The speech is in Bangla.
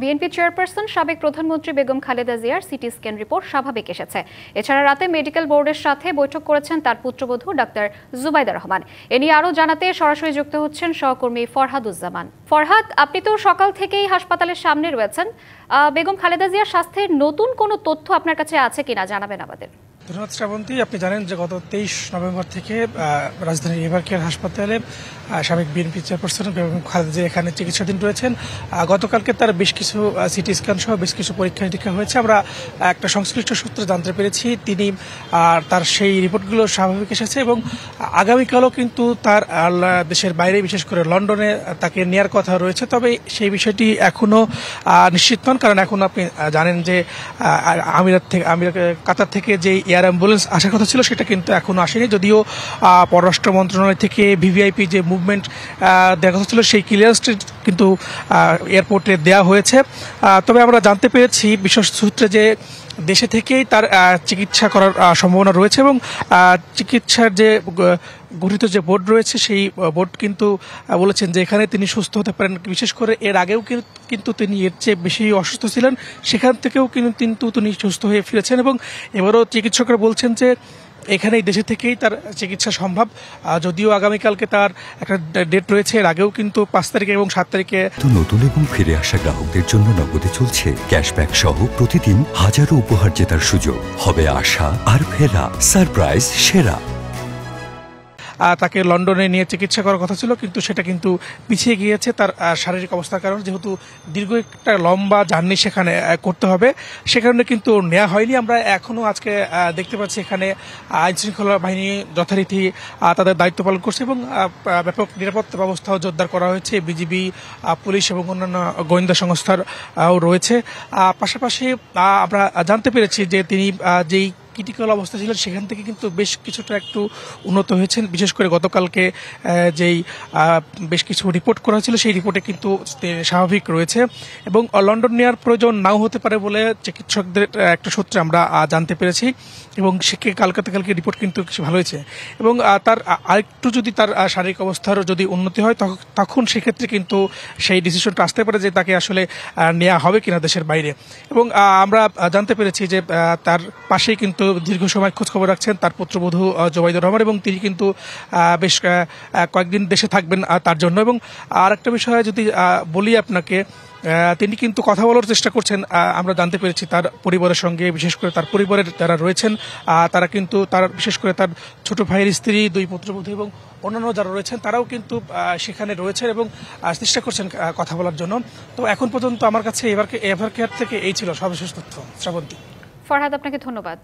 বিএনপি চেয়ারপারসন সাবেক প্রধানমন্ত্রী বেগম খালেদা জিয়ার সিটি স্ক্যান রিপোর্ট স্বাভাবিক এসেছে। এছাড়া রাতে মেডিকেল বোর্ডের সাথে বৈঠক করেছেন তার পুত্রবধূ ডাক্তার জুবাইদা রহমান। এ নিয়ে আরও জানাতে সরাসরি যুক্ত হচ্ছেন সহকর্মী ফরহাদুজ্জামান। ফরহাদ, আপনি তো সকাল থেকেই হাসপাতালের সামনে রয়েছেন। বেগম খালেদা জিয়ার স্বাস্থ্যের নতুন কোনো তথ্য আপনার কাছে আছে কিনা জানাবেন আমাদের। ধন্যবাদ শ্রাবন্তী। আপনি জানেন যে গত 23 নভেম্বর থেকে রাজধানীর এভার কেয়ার হাসপাতালে সাবেক বিএনপি চেয়ারপারসন বেগম খালেদা জিয়া এখানে চিকিৎসাধীন রয়েছেন। গতকালকে তার বেশ কিছু সিটি স্ক্যান সহ বেশ কিছু পরীক্ষা নিরীক্ষা হয়েছে। আমরা একটা সংশ্লিষ্ট সূত্রে জানতে পেরেছি তিনি তার সেই রিপোর্টগুলো স্বাভাবিক এসেছে এবং আগামীকালও কিন্তু তার দেশের বাইরে বিশেষ করে লন্ডনে তাকে নেওয়ার কথা রয়েছে। তবে সেই বিষয়টি এখনো নিশ্চিত নন, কারণ এখন আপনি জানেন যে কাতার থেকে যে এয়ার অ্যাম্বুলেন্স আসার কথা ছিল সেটা কিন্তু এখনো আসেনি। যদিও পররাষ্ট্র মন্ত্রণালয় থেকে ভিভিআইপি যে মুভমেন্ট দেওয়ার কথা ছিল সেই ক্লিয়ারেন্সটি কিন্তু এয়ারপোর্টে দেওয়া হয়েছে। তবে আমরা জানতে পেরেছি বিশেষ সূত্রে যে দেশে থেকেই তার চিকিৎসা করার সম্ভাবনা রয়েছে এবং চিকিৎসার যে গঠিত যে বোর্ড রয়েছে সেই বোর্ড কিন্তু বলেছেন যে এখানে তিনি সুস্থ হতে পারেন। বিশেষ করে এর আগেও কিন্তু তিনি এর চেয়ে বেশি অসুস্থ ছিলেন, সেখান থেকেও কিন্তু তিনি সুস্থ হয়ে ফিরেছেন এবং এবারও চিকিৎসকরা বলছেন যে এখানেই দেশে থেকেই তার চিকিৎসা সম্ভব। যদিও আগামীকালকে তার একটা ডেট রয়েছে, এর আগেও কিন্তু 5 তারিখে এবং 7 তারিখে নতুন এবং ফিরে আসা গ্রাহকদের জন্য নগদে চলছে ক্যাশব্যাক সহ প্রতিদিন হাজারো উপহার জেতার সুযোগ। হবে আশা আর ফেরা, সারপ্রাইজ সেরা। তাকে লন্ডনে নিয়ে চিকিৎসা করার কথা ছিল, কিন্তু সেটা কিন্তু পিছিয়ে গিয়েছে তার শারীরিক অবস্থার কারণে। যেহেতু দীর্ঘ একটা লম্বা জার্নি সেখানে করতে হবে, সে কারণে কিন্তু নেওয়া হয়নি। আমরা এখনো আজকে দেখতে পাচ্ছি এখানে আইনশৃঙ্খলা বাহিনী যথারীতি তাদের দায়িত্ব পালন করছে এবং ব্যাপক নিরাপত্তা ব্যবস্থাও জোরদার করা হয়েছে। বিজিবি, পুলিশ এবং অন্যান্য গোয়েন্দা সংস্থারও রয়েছে। পাশাপাশি আমরা জানতে পেরেছি যে তিনি যেই ক্রিটিক্যাল অবস্থা ছিল সেখান থেকে কিন্তু বেশ কিছুটা একটু উন্নত হয়েছেন। বিশেষ করে গতকালকে যেই বেশ কিছু রিপোর্ট করা হয়েছিল সেই রিপোর্টে কিন্তু স্বাভাবিক রয়েছে এবং লন্ডন নেওয়ার প্রয়োজন নাও হতে পারে বলে চিকিৎসকদের একটা সূত্রে আমরা জানতে পেরেছি এবং কালকে রিপোর্ট কিন্তু ভালো হয়েছে এবং তার আরেকটু যদি তার শারীরিক অবস্থার যদি উন্নতি হয় তখন সেক্ষেত্রে কিন্তু সেই ডিসিশনটা আসতে পারে যে তাকে আসলে নেওয়া হবে কিনা দেশের বাইরে। এবং আমরা জানতে পেরেছি যে তার পাশেই কিন্তু দীর্ঘ সময় খোঁজখবর রাখছেন তার পুত্রবধূ জুবাইদা রহমান এবং তিনি কিন্তু বেশ কয়েকদিন দেশে থাকবেন তার জন্য। এবং আরেকটা বিষয় যদি বলি আপনাকে, তিনি কিন্তু কথা বলার চেষ্টা করছেন। আমরা জানতে পেরেছি তার পরিবারের সঙ্গে, বিশেষ করে তার পরিবারের যারা রয়েছেন তারা কিন্তু তার বিশেষ করে তার ছোট ভাইয়ের স্ত্রী, 2 পুত্রবধূ এবং অন্যান্য যারা রয়েছেন তারাও কিন্তু সেখানে রয়েছেন এবং চেষ্টা করছেন কথা বলার জন্য। তো এখন পর্যন্ত আমার কাছে এভার কেয়ার থেকে এই ছিল সর্বশেষ তথ্য। শ্রাবন্তী। ফরহাদ, আপনাকে ধন্যবাদ।